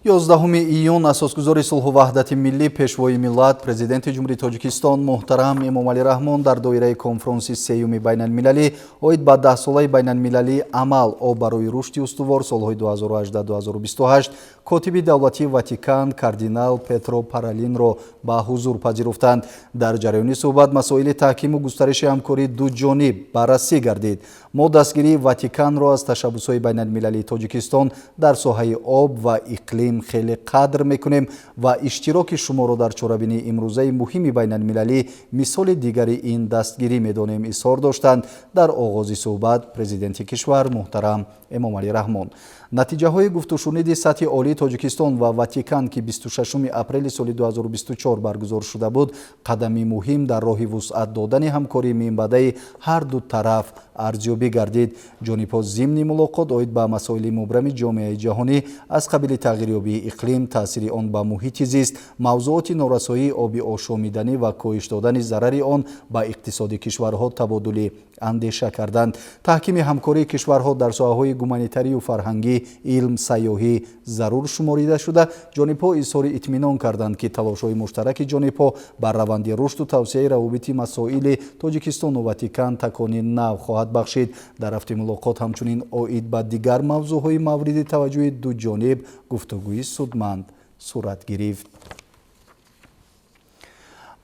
11 июн асосгузори сулҳу ваҳдати миллӣ пешвои миллат президенти ҷумҳурии Тоҷикистон муҳтарам Эмомалӣ Раҳмон дар доираи конфронси сеюми байналмилалӣ оид ба 10-солаи байналмилалии амал об барои рушди устувор солҳои 2018-2028 котиби давлатии Ватикан кардинал Петро Паролинро ба ҳузур пазируфтанд. Дар ҷараёни суҳбат масоили таҳкиму густариши ҳамкории дуҷониб баррасӣ гардид. мо дастгирии Ватиканро аз ташаббусҳои байналмилалии Тоҷикистон дар соҳаи об ва иқлим хеле қадр мекунем ва иштироки шуморо дар чорабинии имрӯзаи муҳими байналмилалӣ мисоли дигари ин дастгирӣ медонем, изҳор доштанд дар оғози суҳбат президенти кишвар муҳтарам Эмомалӣ Раҳмон. натиҷаҳои гуфтушуниди сатҳи олии Тоҷикистон ва Ватикан ки 26 апрели соли 2024 баргузор шуда буд, қадами муҳим дар роҳи вусъат додани ҳамкории миёнбадаи ҳар ду тараф арзёбӣ гардид. ҷонибҳо зимни мулоқот оид ба масоили мубрами ҷомеаи ҷаҳонӣ аз қабили тағйирёбии иқлим, таъсири он ба муҳити зист, мавзуоти норасоии оби ошомиданӣ ва коҳиш додани зарари он ба иқтисоди кишварҳо табодули андеша карданд. таҳкими ҳамкории кишварҳо дар соҳаҳои гуманитарию фарҳангӣ, илм, сайёҳӣ зарур шуморида шуда, ҷонибҳо изҳори итминон карданд ки талошҳои муштараки ҷонибҳо бар раванди рушду тавсеяи равобити масоили Тоҷикистону Ватикан такони нав хоҳад бахшид. дар ҳафти мулоқот ҳамчунин оид ба дигар мавзӯъҳои мавриди таваҷҷӯҳи дуҷониб гуфтугӯи судманд сурат гирифт.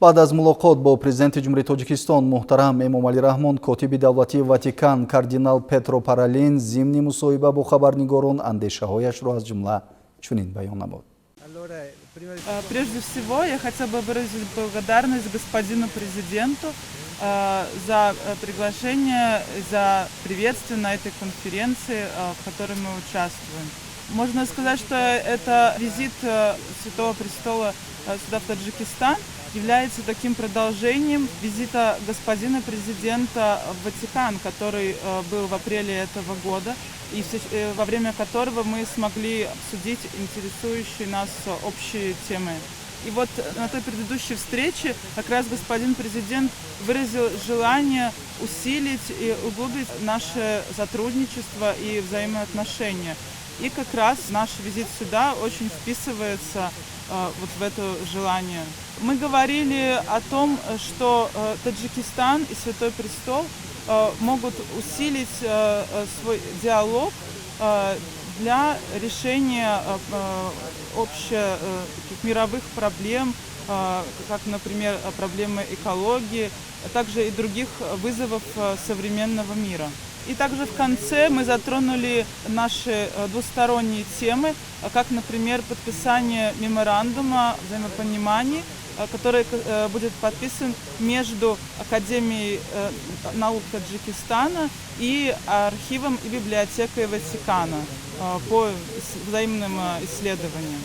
баъд аз мулоқот бо президенти ҷумҳурии Тоҷикистон муҳтарам Эмомалӣ Раҳмон, котиби давлатии Ватикан кардинал Петро Паролин зимни мусоҳиба бо хабарнигорон андешаҳояшро аз ҷумла чунин баён намуд. Прежде всего, я хотела бы выразить благодарность господину президенту за приглашение, за приветствие на этой конференции, в которой мы участвуем. Можно сказать, что это визит Святого Престола сюда, в Таджикистан, является таким продолжением визита господина президента в Ватикан, который был в апреле этого года, и во время которого мы смогли обсудить интересующие нас общие темы. И вот на той предыдущей встрече как раз господин президент выразил желание усилить и углубить наше сотрудничество и взаимоотношения. И как раз наш визит сюда очень вписывается вот в это желание. Мы говорили о том, что Таджикистан и Святой Престол могут усилить свой диалог для решения таких мировых проблем, как, например, проблемы экологии, а также и других вызовов современного мира. И также в конце мы затронули наши двусторонние темы, как, например, подписание меморандума взаимопонимания, который будет подписан между Академией наук Таджикистана и архивом и библиотекой Ватикана по взаимным исследованиям.